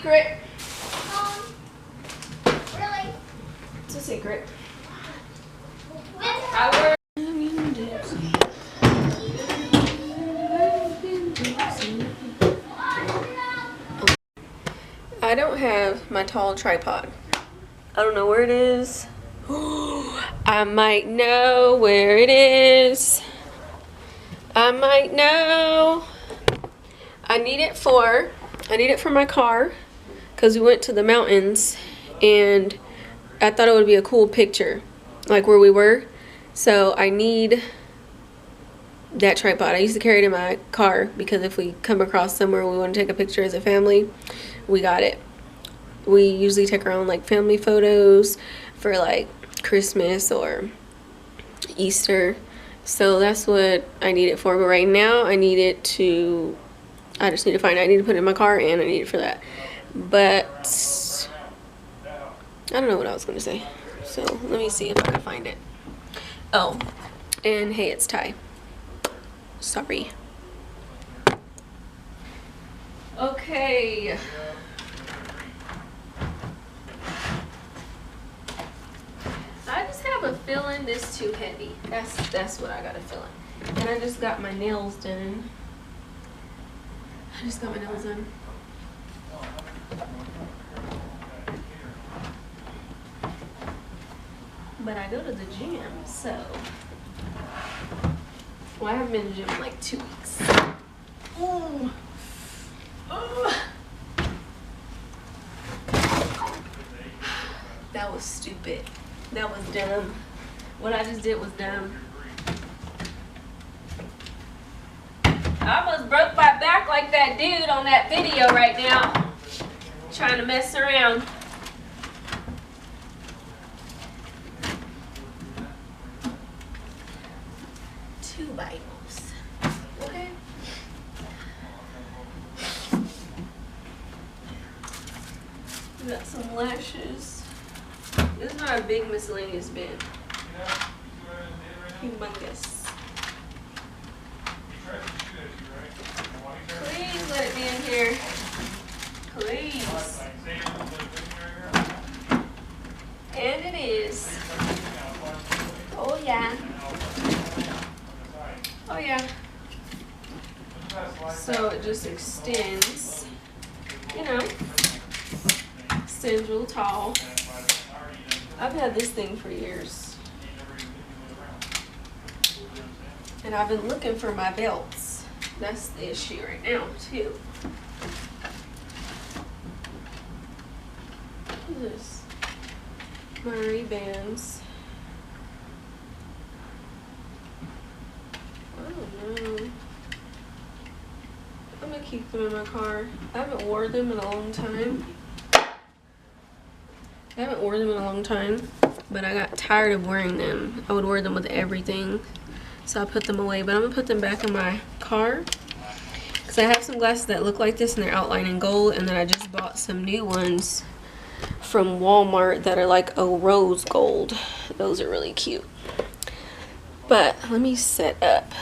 secret. Really? It's a secret. I don't have my tall tripod. I don't know where it is. I might know where it is. I might know. I need it for my car because we went to the mountains and I thought it would be a cool picture like where we were. So I need that tripod. I used to carry it in my car because if we come across somewhere we want to take a picture as a family, we got it. We usually take our own like family photos for like Christmas or Easter. So that's what I need it for. But right now I need it to, I just need to find it. I need to put it in my car and I need it for that. But I don't know what I was going to say. So let me see if I can find it. Oh, and hey, it's Ty. Sorry. Okay. I just have a feeling this too heavy. That's what I got a feeling. And I just got my nails done. But I go to the gym, so. Well, I haven't been to the gym in like 2 weeks. Ooh. Oh. That was stupid. That was dumb. What I just did was dumb. I almost broke my back like that dude on that video right now. Trying to mess around. Two Bibles. Okay. We got some lashes. This is my big miscellaneous bin. Humongous. Please let it be in here. Please. And it is. Oh yeah. Oh yeah. So it just extends, you know, extends real tall. I've had this thing for years. And I've been looking for my belts. That's the issue right now, too. What is this? My Ray-Bans. I don't know. I'm gonna keep them in my car. I haven't worn them in a long time. But I got tired of wearing them. I would wear them with everything. So I put them away, but I'm gonna put them back in my car. Because I have some glasses that look like this and they're outlined in gold, and then I just bought some new ones from Walmart that are like a rose gold. Those are really cute. But let me set up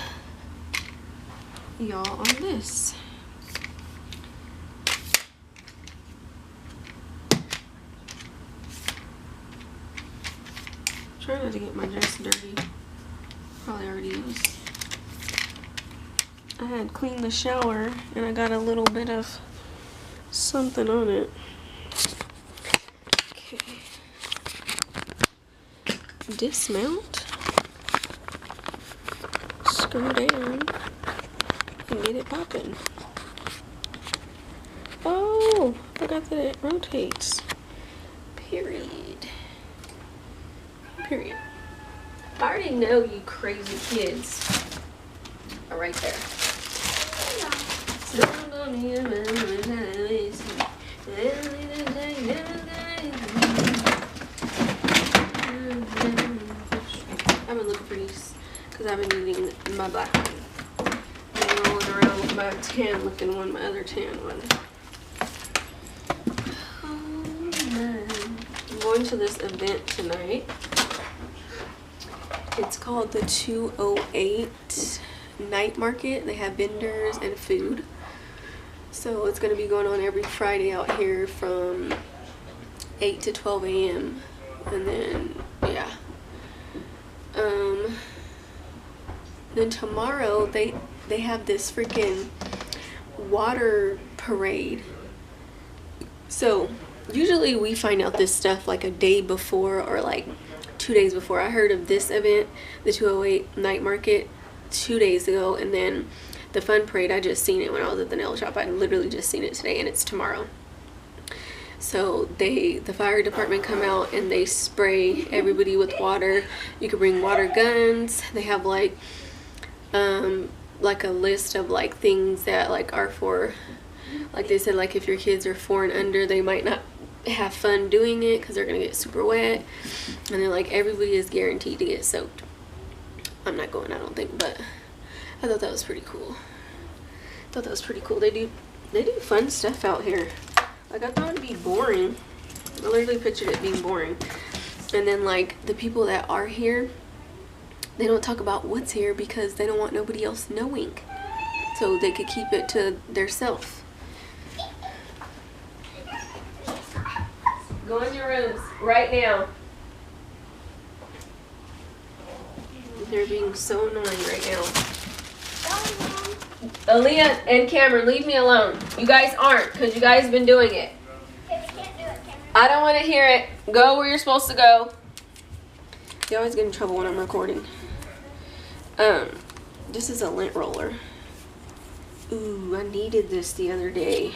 y'all on this. Try not to get my dress dirty. Probably already is. I had cleaned the shower and I got a little bit of something on it. Okay. Dismount. Screw down. And get it popping. Oh, I forgot that it rotates. Period. I already know you crazy kids are right there. I've been looking for these because I've been eating my black one. I'm rolling around with my tan looking one, my other tan one. I'm going to this event tonight. It's called the 208 Night Market. They have vendors and food. So it's going to be going on every Friday out here from 8 to 12 a.m. And then, yeah. Then tomorrow they have this freaking water parade. So usually we find out this stuff like a day before or like 2 days before. I heard of this event, the 208 night market, 2 days ago, and then the fun parade, I just seen it when I was at the nail shop. I literally just seen it today, and it's tomorrow. So the fire department come out and they spray everybody with water. You can bring water guns. They have like a list of like things that like are for, like they said, like if your kids are 4 and under, they might not have fun doing it because they're gonna get super wet. And then like everybody is guaranteed to get soaked. I'm not going, I don't think, but I thought that was pretty cool. They do fun stuff out here. Like, I thought it'd be boring. I literally pictured it being boring. And then like the people that are here, they don't talk about what's here because they don't want nobody else knowing, so they could keep it to themselves. Go in your rooms right now. They're being so annoying right now. Aaliyah and Cameron, leave me alone. You guys aren't, because you guys have been doing it. I don't want to hear it. Go where you're supposed to go. You always get in trouble when I'm recording. This is a lint roller. Ooh, I needed this the other day.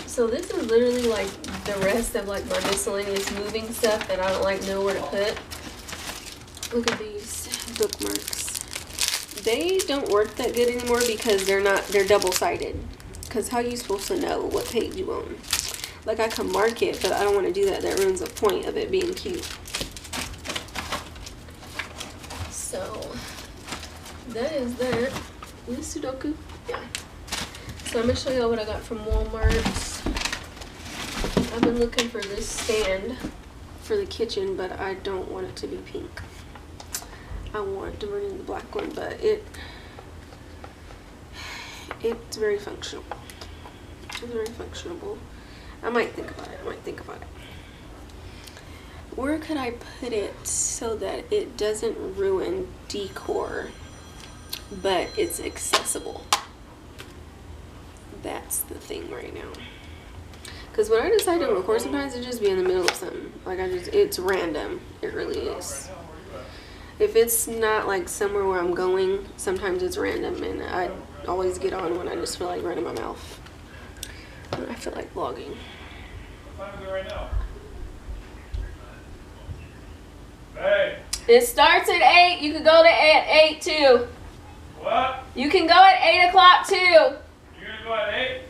So this is literally like the rest of like my miscellaneous moving stuff that I don't like know where to put. Look at these bookmarks. They don't work that good anymore because they're double-sided. Because how are you supposed to know what page you own? Like, I can mark it, but I don't want to do that. That ruins the point of it being cute. So that is that. This Sudoku? Yeah. So I'm going to show you what I got from Walmart. I've been looking for this stand for the kitchen, but I don't want it to be pink. I want to bring in the black one, but it's very functional. It's very functionable. I might think about it. Where could I put it so that it doesn't ruin decor, but it's accessible? That's the thing right now. Because when I decide to record, sometimes it just be in the middle of something. Like it's random. It really is. If it's not like somewhere where I'm going, sometimes it's random, and I always get on when I just feel like running my mouth. When I feel like vlogging. What time is it right now? Hey. It starts at 8. You can go to at 8 too. What? You can go at 8 o'clock too. You're gonna go at 8?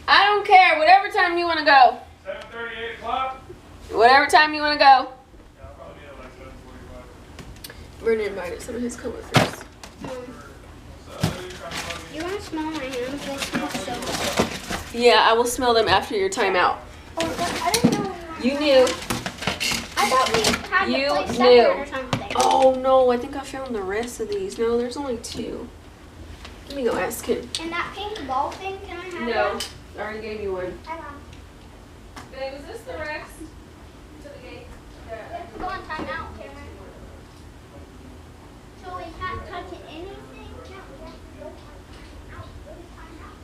I don't care. Whatever time you want to go. 7:30, 8 o'clock? Whatever time you want to go. Yeah, I'll probably be at like 7:45. Vernon invited some of his coworkers. You want to smell my hands? They smell so good. Yeah, I will smell them after your timeout. Oh, I didn't know. You knew. I thought we had You to play knew. separate or something. Oh no, I think I found the rest of these. No, there's only 2. Let me go ask him. And that pink ball thing, can I have No, that? I already gave you one. Hang on. Babe, is this the rest? To the gate? We have to go on timeout, Cameron. So we can't touch anything? No, we have to go on timeout. Go to timeout.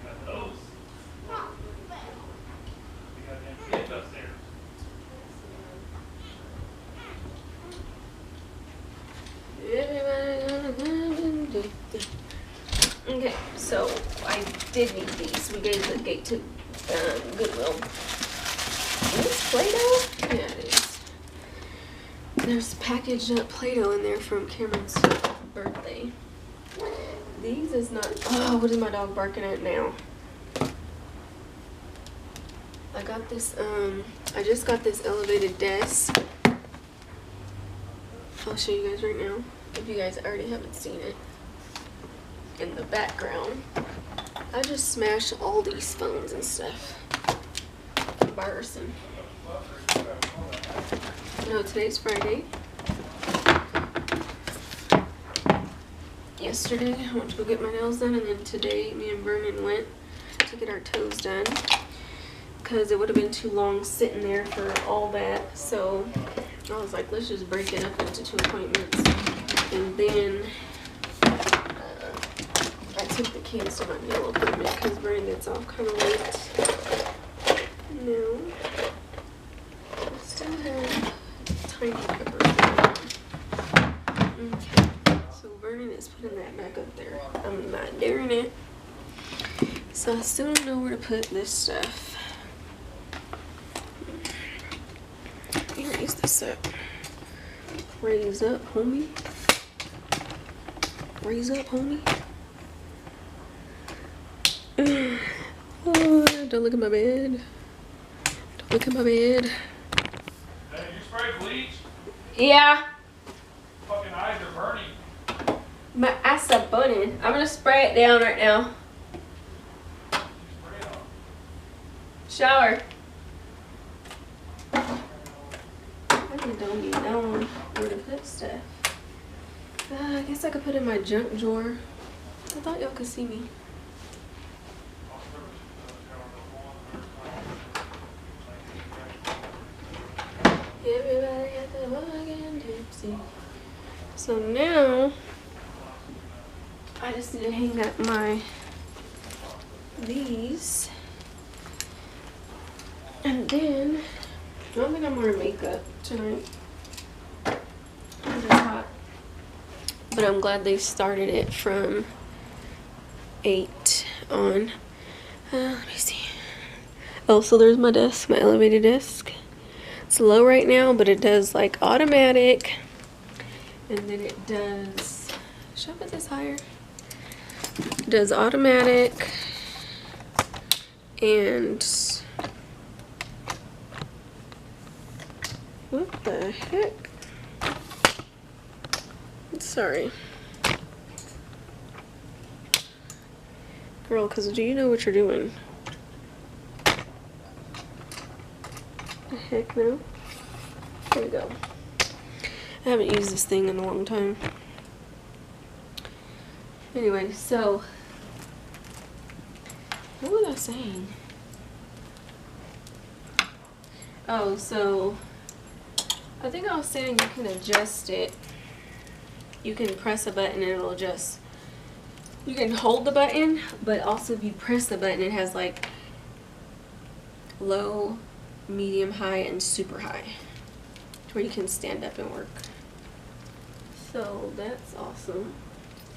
Got those. No, but We got them kids upstairs. Okay, so I did need these. We gave the gate to Goodwill. Is this Play-Doh? Yeah, it is. There's packaged up Play-Doh in there from Cameron's birthday. These is not. Oh, what is my dog barking at now? I got this. I just got this elevated desk. I'll show you guys right now if you guys already haven't seen it. In the background, I just smashed all these phones and stuff. Embarrassing. No, today's Friday. yesterday. I went to go get my nails done, and then today me and Vernon went to get our toes done because it would have been too long sitting there for all that. So I was like, let's just break it up into 2 appointments. And then I took the kids to my nail appointment because Vernon gets off kind of late. No. I still have tiny peppers. Okay. So Vernon is putting that back up there. I'm not doing it. So I still don't know where to put this stuff. Here, use this up. Raise up, homie. Raise up, homie. Oh, don't look at my bed. Don't look at my bed. Hey, you sprayed bleach? Yeah. Fucking eyes are burning. My eyes are burning. I'm gonna spray it down right now. Spray it on. Shower. I just don't be knowing where to put stuff. I guess I could put it in my junk drawer. I thought y'all could see me. Everybody at the wagon tipsy. So now I just need to hang up these, and then I don't think I'm wearing makeup tonight. It's hot, but I'm glad they started it from 8 on. Let me see. Oh, so there's my desk, my elevated desk. It's low right now, but it does like automatic, and then it does, should I put this higher? It does automatic and what the heck? Sorry. Girl, because do you know what you're doing? The heck no. There we go. I haven't used this thing in a long time. Anyway, so what was I saying? Oh, so I think I was saying you can adjust it. You can press a button and it'll adjust. You can hold the button, but also if you press the button, it has like low, medium, high, and super high, to where you can stand up and work. So that's awesome.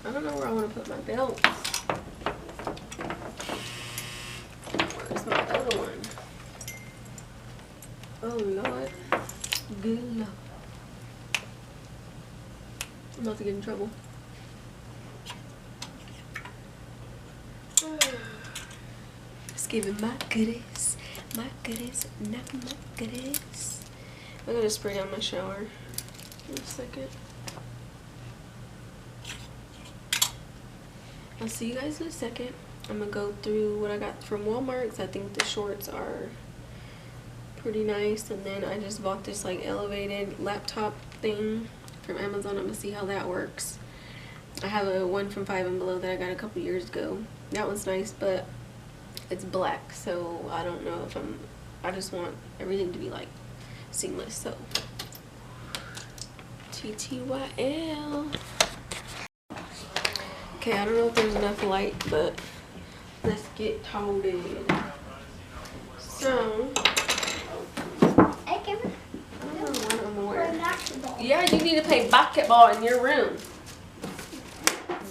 I don't know where I want to put my belts. Where's my other one? Oh Lord. Good luck. I'm about to get in trouble. Just giving my goodies. My goodies, not my goodies. I'm gonna spray down my shower in a second. I'll see you guys in a second. I'm gonna go through what I got from Walmart, because I think the shorts are pretty nice. And then I just bought this like elevated laptop thing from Amazon. I'm gonna see how that works. I have a one from Five and Below that I got a couple years ago. That one's nice, but it's black, so I don't know if I just want everything to be like seamless. So TTYL. Okay, I don't know if there's enough light, but let's get toted. So Hey, Kevin. I don't know what I'm Play wearing. basketball. Yeah, you need to play basketball in your room.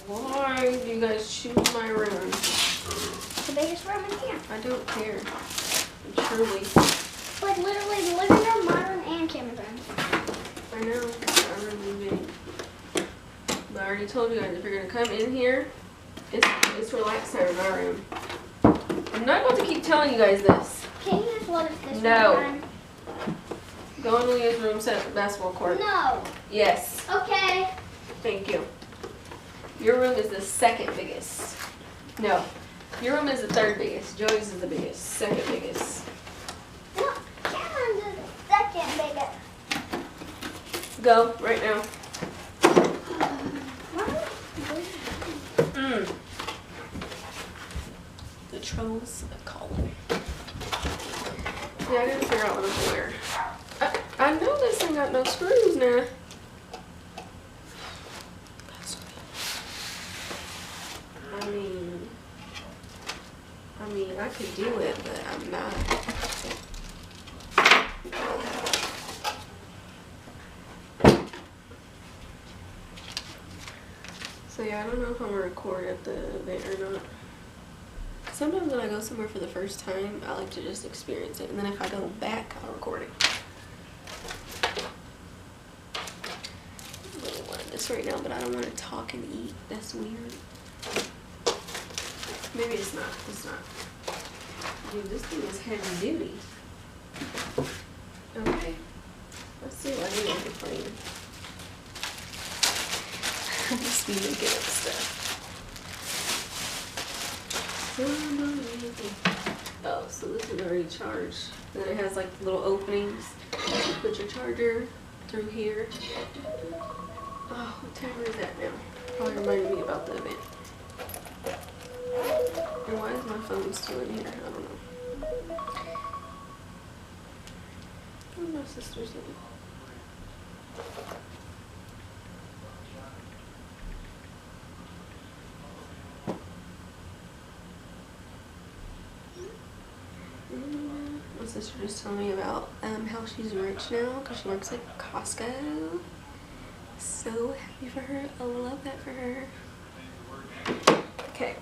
Why do you guys choose my room? The biggest room in here. I don't care. Truly. Like literally the living room, my room, and Kevin's room. I know. My room is big. But I already told you guys, if you're gonna come in here, it's relaxed time in my room. I'm not about to keep telling you guys this. Can you just let us this No. one time? Go in Leah's room, set up the basketball court. No. Yes. Okay. Thank you. Your room is the second biggest. No. Your room is the third biggest. Joey's is the biggest. Second biggest. No, Kevin's is the second biggest. Go right now. What? trolls calling. Yeah, I gotta figure out what I'm gonna wear. I know this ain't got no screws now. I mean, I could do it, but I'm not. So yeah, I don't know if I'm gonna record at the event or not. Sometimes when I go somewhere for the first time, I like to just experience it, and then if I go back, I'll record it. I really want this right now, but I don't want to talk and eat. That's weird. Maybe it's not. It's not. Dude, this thing is heavy duty. Okay. Let's see what I do with the plane. I just be making up stuff. Oh, so this is already charged. And then it has like little openings. You put your charger through here. Oh, what timer is that now? Probably reminded me about the event. And why is my phone still in here? I don't know. Where's my sister's in? My sister just told me about how she's rich now because she works at Costco. So happy for her. I love that for her. Okay.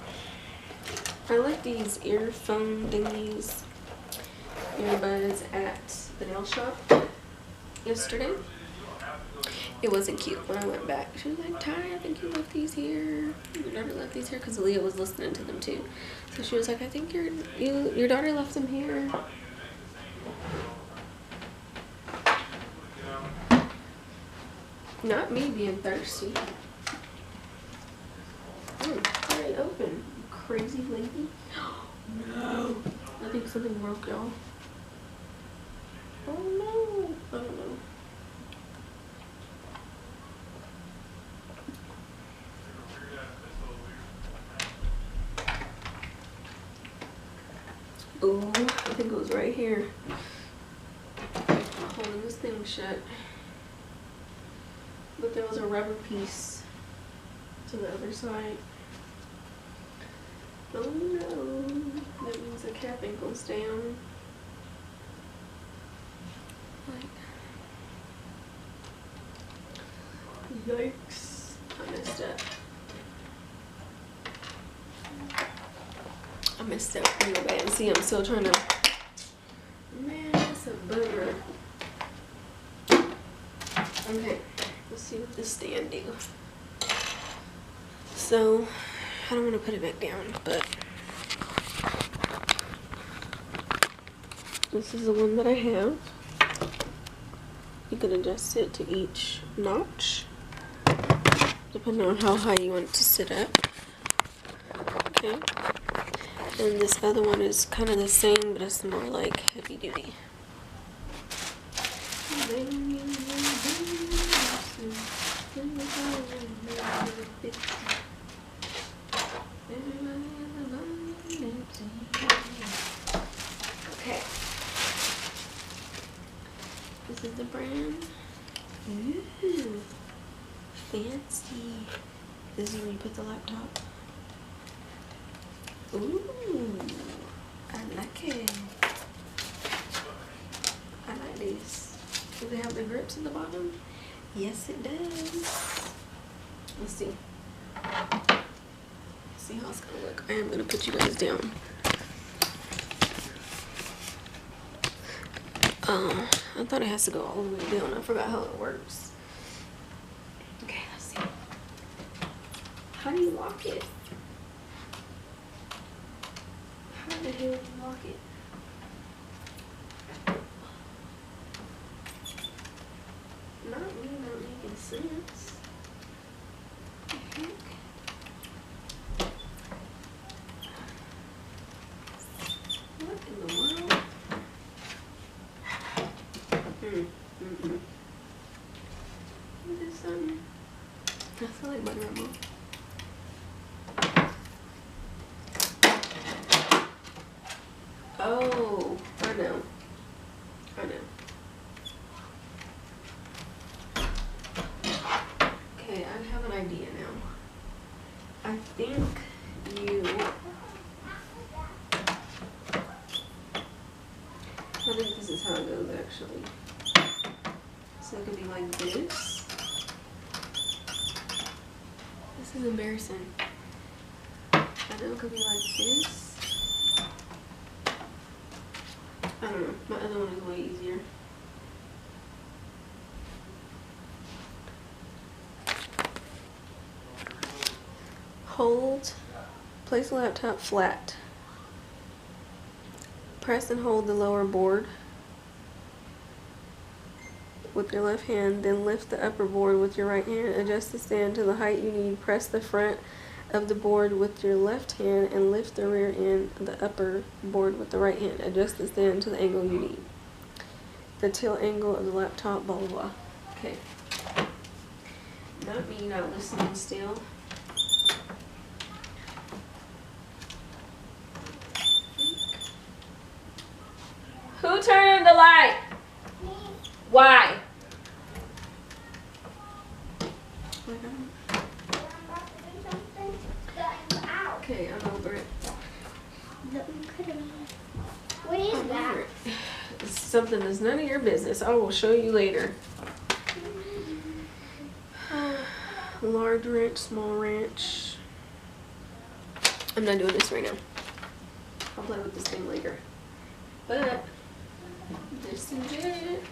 I like these earphone thingies, earbuds at the nail shop yesterday. It wasn't cute when I went back. She was like, Ty, I think you left these here. Your daughter left these here because Leah was listening to them too. So she was like, I think your daughter left them here. Not me being thirsty. Already open. Crazy lady. No. I think something broke, y'all. Oh no. I don't know. Ooh, I think it was right here. Holding this thing shut. But there was a rubber piece to the other side. Oh no. That means the capping goes down. Like, yikes. I messed up. I messed up real bad. And see, I'm still trying to. Man, that's a booger. Okay, let's see what this stand do. So, I don't want to put it back down, but this is the one that I have. You can adjust it to each notch, depending on how high you want it to sit up. Okay. And this other one is kind of the same, but it's more like heavy duty. Okay. This is the brand. Ooh, fancy. This is where you put the laptop. Ooh, I like it. I like this. Do they have the grips at the bottom? Yes, it does. Let's see. See how it's gonna look. I am gonna put you guys down. I thought it has to go all the way down. I forgot how it works. Okay, let's see. How do you lock it? How the hell do you lock it? Not really not making sense. The heck? What in the world? Is this something? I feel like my grandma. Oh, I know. I know. Okay, I have an idea now. I think you... I think this is how it goes, actually. So it could be like this. This is embarrassing. I know it could be like this. I don't know. My other one is way easier. Hold. Place the laptop flat. Press and hold the lower board with your left hand, then lift the upper board with your right hand. Adjust the stand to the height you need. Press the front of the board with your left hand and lift the rear end of the upper board with the right hand. Adjust the stand to the angle you need. The tilt angle of the laptop, blah, blah, blah. Okay. Not me not listening still. Who turned the light? Me. Why? I'm about to do something that I'm out. Okay, I'm over it. What is I'm that? over it. It's something that's none of your business. I will show you later. Large wrench, small wrench. I'm not doing this right now. I'll play with this thing later. But this is it.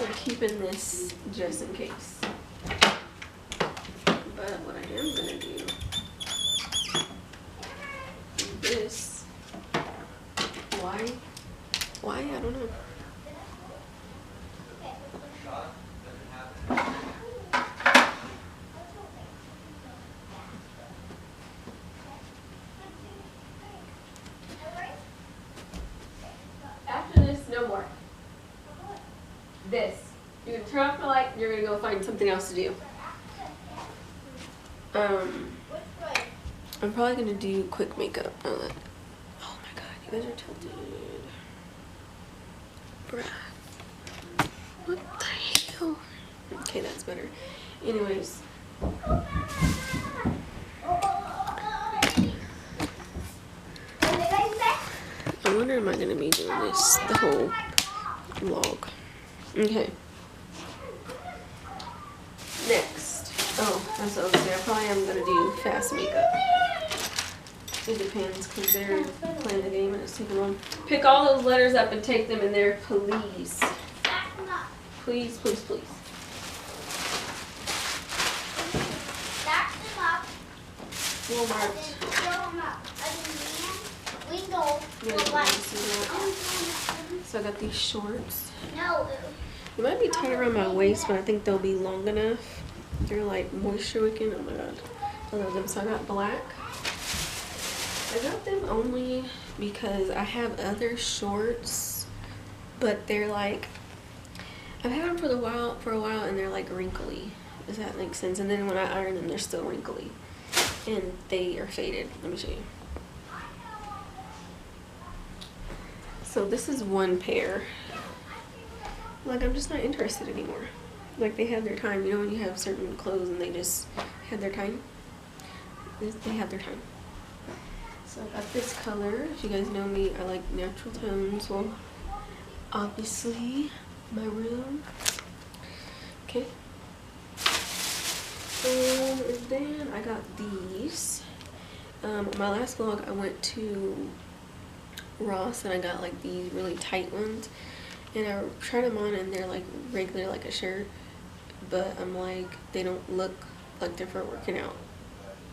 We're keeping this just in case. But what I am gonna do is this. Why? Why? I don't know. After this, no more. This. You're gonna turn off the light and you're gonna go find something else to do. I'm probably gonna do quick makeup. Oh my god, you guys are tilted. Bruh. What the hell? Okay, that's better. Anyways. I wonder am I gonna be doing this the whole vlog. Okay. Next. Oh, that's what I was saying. I probably am gonna do fast makeup. It depends because they're playing the game and it's taking long. Pick all those letters up and take them in there, please. Please, please, please. Stack them up. Walmart. Throw them up. We go. Yeah, so I got these shorts. No. They might be tight around my waist, but I think they'll be long enough. They're like moisture wicking. Oh my god. I love them. So I got black. I got them only because I have other shorts, but they're like, I've had them for a while and they're like wrinkly. Does that make sense? And then when I iron them, they're still wrinkly. And they are faded. Let me show you. So this is one pair. Like, I'm just not interested anymore. Like, they have their time. You know when you have certain clothes and they just have their time? They have their time. So I got this color. If you guys know me, I like natural tones. Well, obviously, my room. Okay. And then I got these. My last vlog, I went to Ross and I got like these really tight ones. And I tried them on and they're like regular like a shirt. But I'm like, they don't look like they're for working out.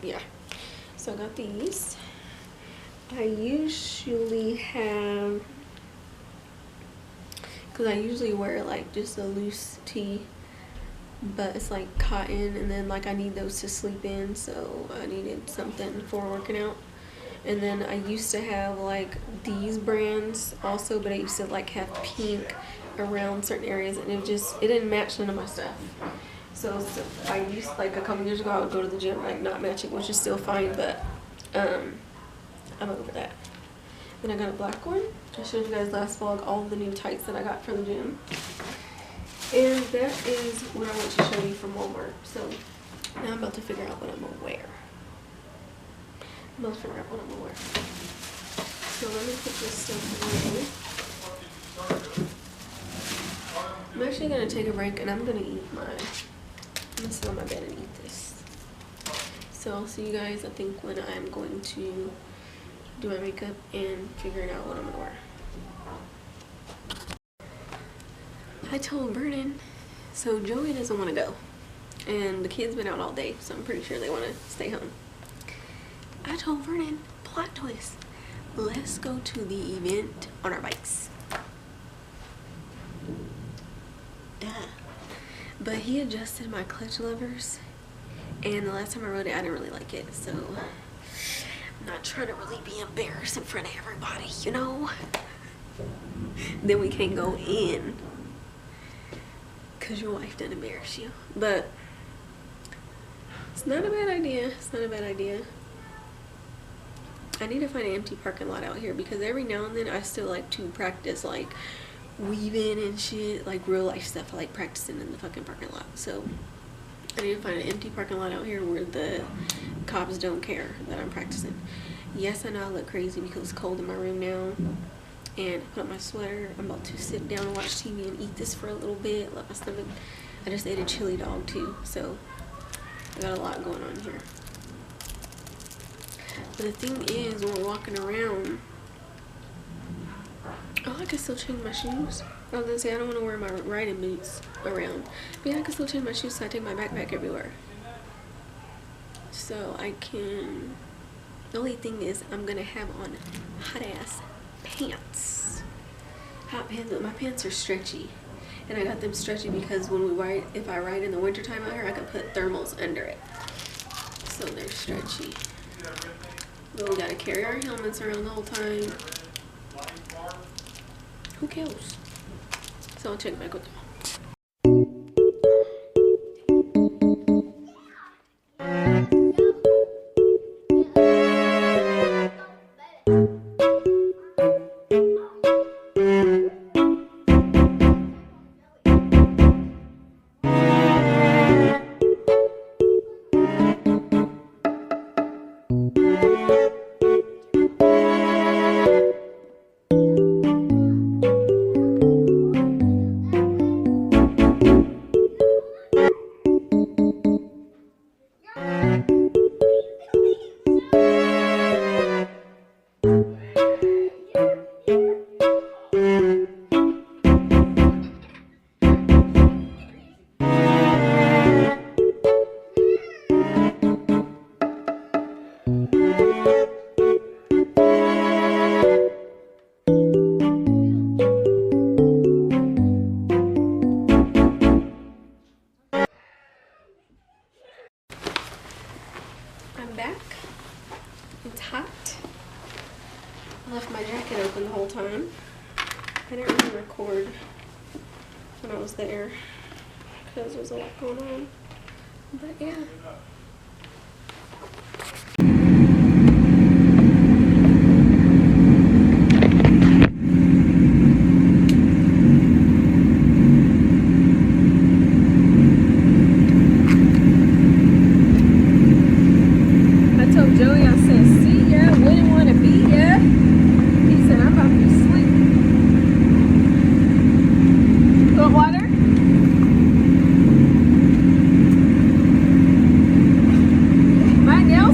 Yeah. So I got these. I usually have, because I usually wear like just a loose tee, but it's like cotton, and then like I need those to sleep in, so I needed something for working out. And then I used to have like these brands also, but I used to like have pink around certain areas, and it didn't match none of my stuff. So I used, like a couple years ago, I would go to the gym like not matching, which is still fine, but I'm over that. Then I got a black one. I showed you guys last vlog all of the new tights that I got from the gym. And that is what I want to show you from Walmart. So now I'm about to figure out what I'm gonna wear. I'm about to figure out what I'm gonna wear. So let me put this stuff away. I'm actually gonna take a break and I'm gonna sit on my bed and eat this. So I'll see you guys, I think, when I'm going to do my makeup and figuring out what I'm gonna wear. I told Vernon, so Joey doesn't want to go, and the kids been out all day, so I'm pretty sure they want to stay home. I told Vernon, plot twist, let's go to the event on our bikes. Duh. But he adjusted my clutch levers, and the last time I rode it, I didn't really like it, so I'm not trying to really be embarrassed in front of everybody, you know? Then we can't go in because your wife didn't embarrass you. But it's not a bad idea. It's not a bad idea. I need to find an empty parking lot out here because every now and then I still like to practice like weaving and shit, like real life stuff. I like practicing in the fucking parking lot. So I need to find an empty parking lot out here where the cops don't care that I'm practicing. Yes, I know I look crazy because it's cold in my room now. And I put on my sweater. I'm about to sit down and watch TV and eat this for a little bit. Let my stomach. I just ate a chili dog too, so I got a lot going on here. But the thing is, when we're walking around, oh, I can still change my shoes. I was gonna say I don't want to wear my riding boots around, but yeah, I can still change my shoes, so I take my backpack everywhere. So I can. The only thing is, I'm gonna have on hot ass pants. Hot pants, but my pants are stretchy, and I got them stretchy because when we ride, if I ride in the wintertime out here, I can put thermals under it, so they're stretchy. But we gotta carry our helmets around the whole time. Who cares? So I'll check back with y'all. I'm back. It's hot. I left my jacket open the whole time. I didn't really record when I was there because there's a lot going on. But yeah.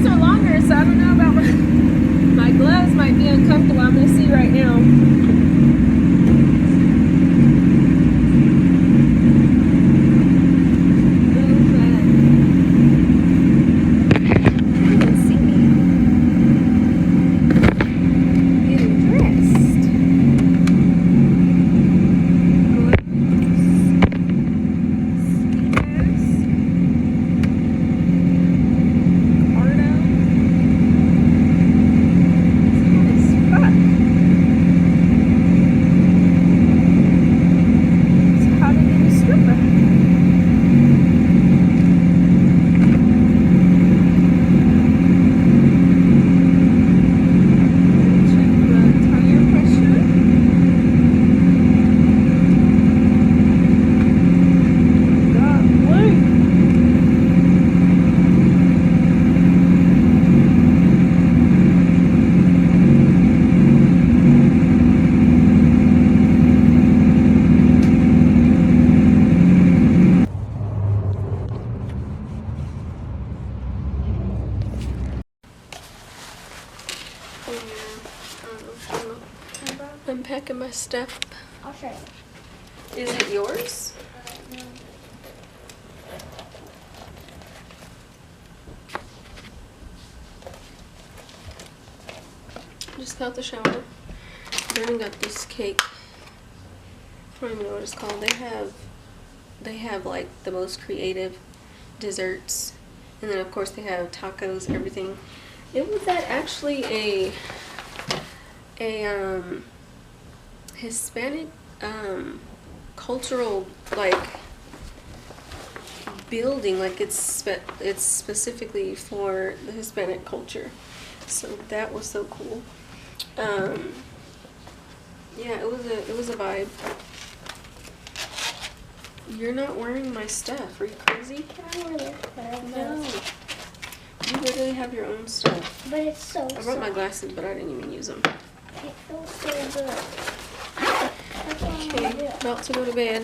Are longer my stuff. I'll show you. Is it yours? Just got the shower. Vernon got this cake. I don't even know what it's called. They have like the most creative desserts, and then of course they have tacos, everything. It was actually a Hispanic cultural like building, like it's specifically for the Hispanic culture. So that was so cool. Yeah, it was a vibe. You're not wearing my stuff. Are you crazy? Can I wear this? No. You literally have your own stuff. But it's so I brought my glasses, but I didn't even use them. It feels so good. That's what I'm gonna Okay, do. about to go to bed.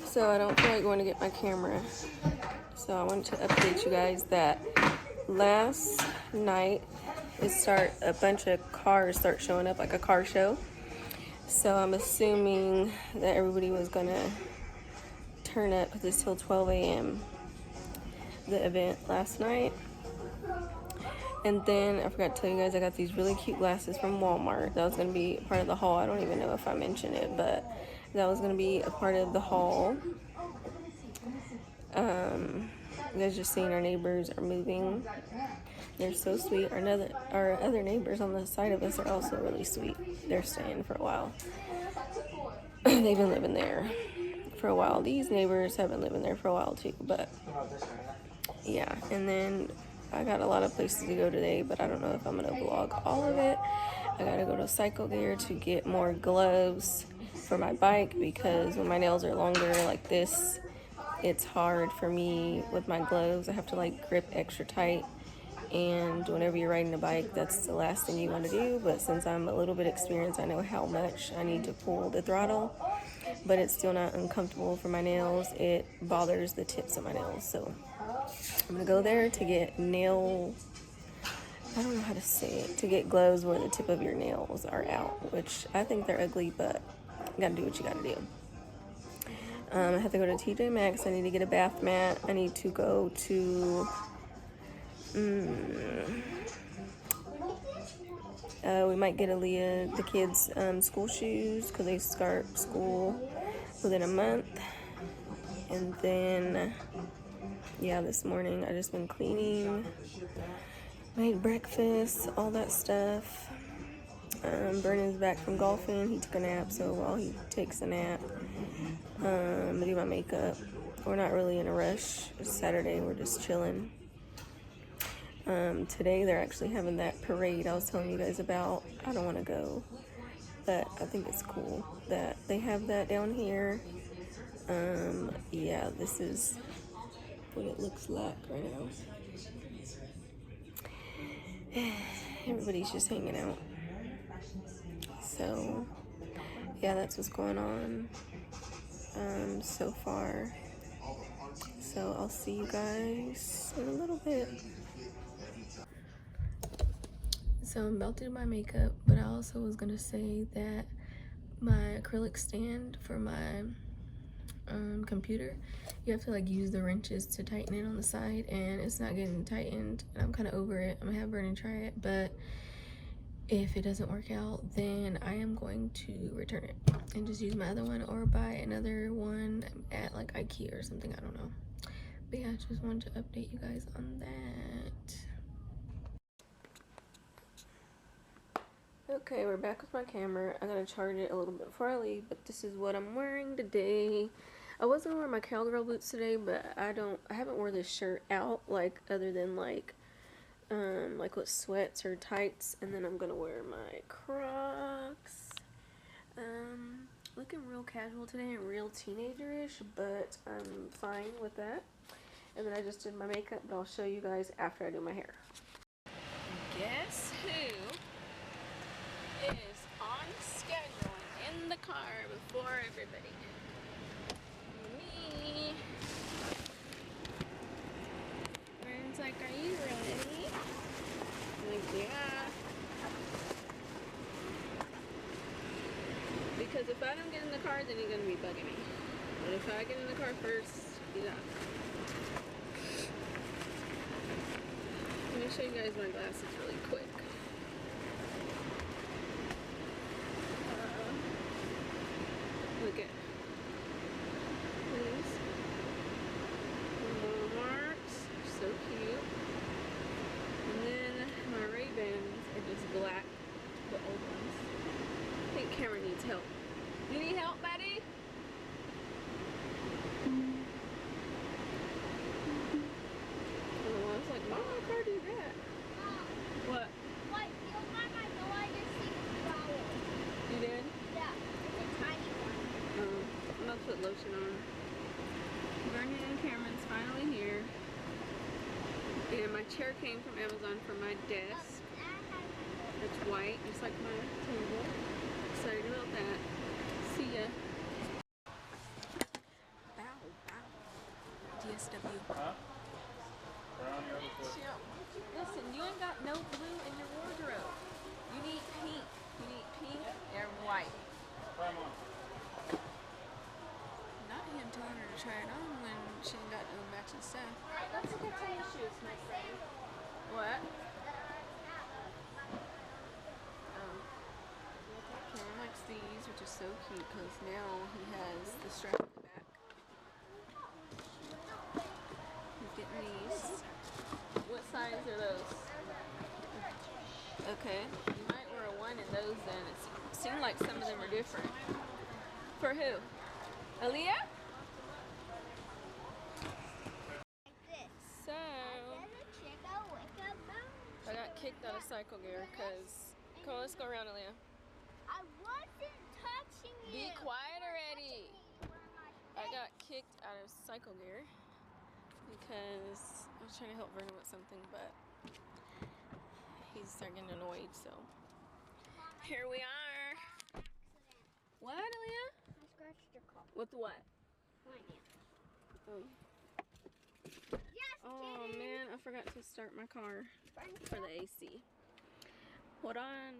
So I don't feel like going to get my camera. So I wanted to update you guys that last night a bunch of cars start showing up, like a car show. So I'm assuming that everybody was gonna turn up because it's till 12 a.m. the event last night. And then I forgot to tell you guys I got these really cute glasses from Walmart. That was gonna be part of the haul. I don't even know if I mentioned it, but that was gonna be a part of the haul. You guys just seen our neighbors are moving. They're so sweet. Our other neighbors on the side of us are also really sweet. They're staying for a while. They've been living there for a while. These neighbors have been living there for a while too, but yeah. And then I got a lot of places to go today, but I don't know if I'm gonna vlog all of it. I gotta go to Cycle Gear to get more gloves for my bike because when my nails are longer like this, it's hard for me with my gloves. I have to like grip extra tight, and whenever you're riding a bike, that's the last thing you want to do. But since I'm a little bit experienced, I know how much I need to pull the throttle, but it's still not uncomfortable for my nails. It bothers the tips of my nails. So I'm gonna go there to get I don't know how to say it, to get gloves where the tip of your nails are out, which I think they're ugly, but you gotta do what you gotta do. I have to go to TJ Maxx. I need to get a bath mat. I need to go to we might get Aaliyah the kids school shoes because they start school within a month. And then yeah, this morning I just been cleaning, made breakfast, all that stuff. Vernon's back from golfing. He took a nap, so while he takes a nap, I'm gonna do my makeup. We're not really in a rush. It's Saturday, we're just chilling. Today they're actually having that parade I was telling you guys about. I don't want to go, but I think it's cool that they have that down here. Yeah, this is what it looks like right now. Everybody's just hanging out. So yeah, that's what's going on so far. So I'll see you guys in a little bit. So I'm about to do my makeup, but I also was gonna say that my acrylic stand for my computer, you have to like use the wrenches to tighten it on the side, and it's not getting tightened, and I'm kind of over it. I'm gonna have Vernon try it, but if it doesn't work out, then I am going to return it and just use my other one or buy another one at like IKEA or something. I don't know. But yeah, I just wanted to update you guys on that. Okay, we're back with my camera. I gotta charge it a little bit before I leave, but this is what I'm wearing today. I was gonna wear my cowgirl boots today, but I haven't wore this shirt out, like other than like with sweats or tights, and then I'm gonna wear my Crocs. Looking real casual today and real teenager-ish, but I'm fine with that. And then I just did my makeup, but I'll show you guys after I do my hair. Guess who is on schedule and in the car before everybody? Me. Friends like, are you ready? I'm like, yeah. Because if I don't get in the car, then he's gonna be bugging me. But if I get in the car first, he's out. Let me show you guys my glasses really quick. Look at these. Marks, so cute. And then my Ray-Bans are just black, the old ones. I think Cameron needs help. You need help, buddy? Oh, I was like, why would my car do that? What? Like, you'll find my door, I just see the flower. You did? Yeah, it's a tiny one. I'm about to put lotion on. Vernon and Cameron's finally here. And my chair came from Amazon for my desk. It's white, just like my table. Excited about that. See ya. Bow, bow. DSW. Huh? Around the other foot. Chill. Listen, you ain't got no blue in your wardrobe. You need pink. You need pink and white. Try 'em on. Not him telling her to try it on when she ain't got no matching stuff. Let's look at your shoes, my friend. What? Cameron likes these, which is so cute because now he has the strap at the back. He's getting these. What size are those? Okay, you might wear a one in those then. It seemed like some of them are different. For who? Aaliyah? So, I got kicked out of cycle gear because, come on, let's go around, Aaliyah. I wasn't touching you. Be quiet already. I got kicked out of cycle gear because I was trying to help Vernon with something, but he's starting getting annoyed, so here we are. Accident. What, Aaliyah? I scratched your car. With what? Right now. Oh. Yes, Oh man, I forgot to start my car for the AC. Hold on.